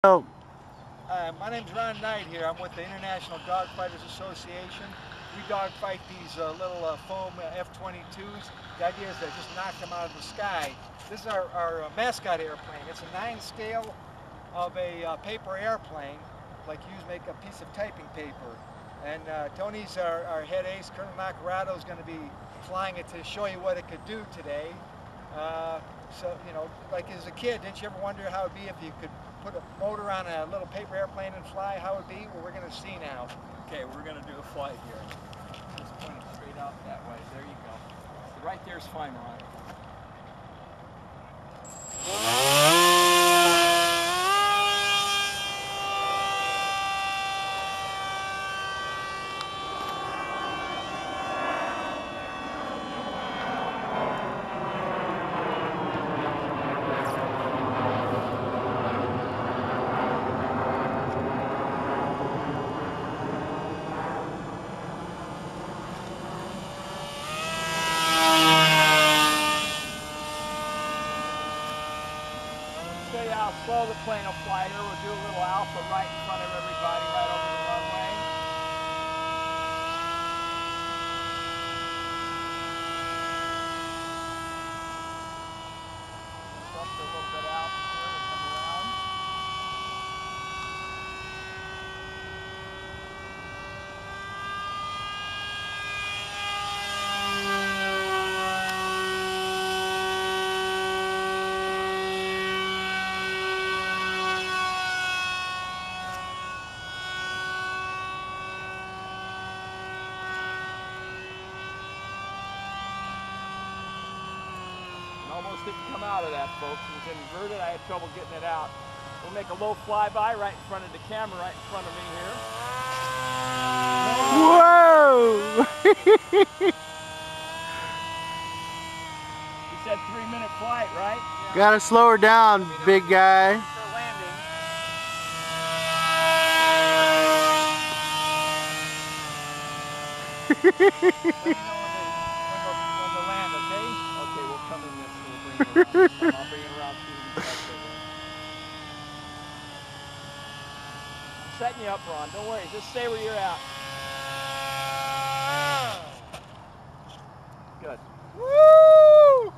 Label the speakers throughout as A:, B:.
A: Oh,
B: My name's Ron Knight here. I'm with the International Dogfighters Association. We dogfight these little foam F-22s. The idea is to just knock them out of the sky. This is our mascot airplane. It's a 9 scale of a paper airplane, like you make a piece of typing paper. And Tony's our head ace. Colonel NACARATO is going to be flying it to show you what it could do today. So, you know, like as a kid, didn't you ever wonder how it would be if you could put a motor on a little paper airplane and fly? How it would be? Well, we're going to see now.
C: Okay, we're going to do a flight here. Just point it straight out that way. There you go. Right there's fine, Ron. Show you how slow the plane will fly here. We'll do a little alpha right in front of everybody, right over the runway. Just up to a little bit of alpha here. We'll come around. Almost didn't come out of that, folks. It was inverted. I had trouble getting it out. We'll make a low flyby right in front of the camera, right in front of me here.
A: whoa!
C: You said 3-minute flight, right?
B: Yeah.
A: Gotta slow her down, big guy.
B: For landing. Let me know when to land, okay?
C: Okay, we'll come in this. We'll bring it around. I'll bring it around to you. I'm setting you up, Ron. Don't worry. Just stay where you're at. Good.
B: Woo!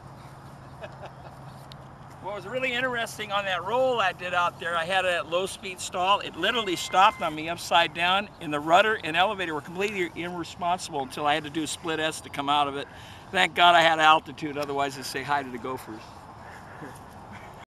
C: What was really interesting on that roll I did out there, I had a low speed stall. It literally stopped on me upside down, and the rudder and elevator were completely irresponsible until I had to do a split S to come out of it. Thank God I had altitude, otherwise I'd say hi to the gophers.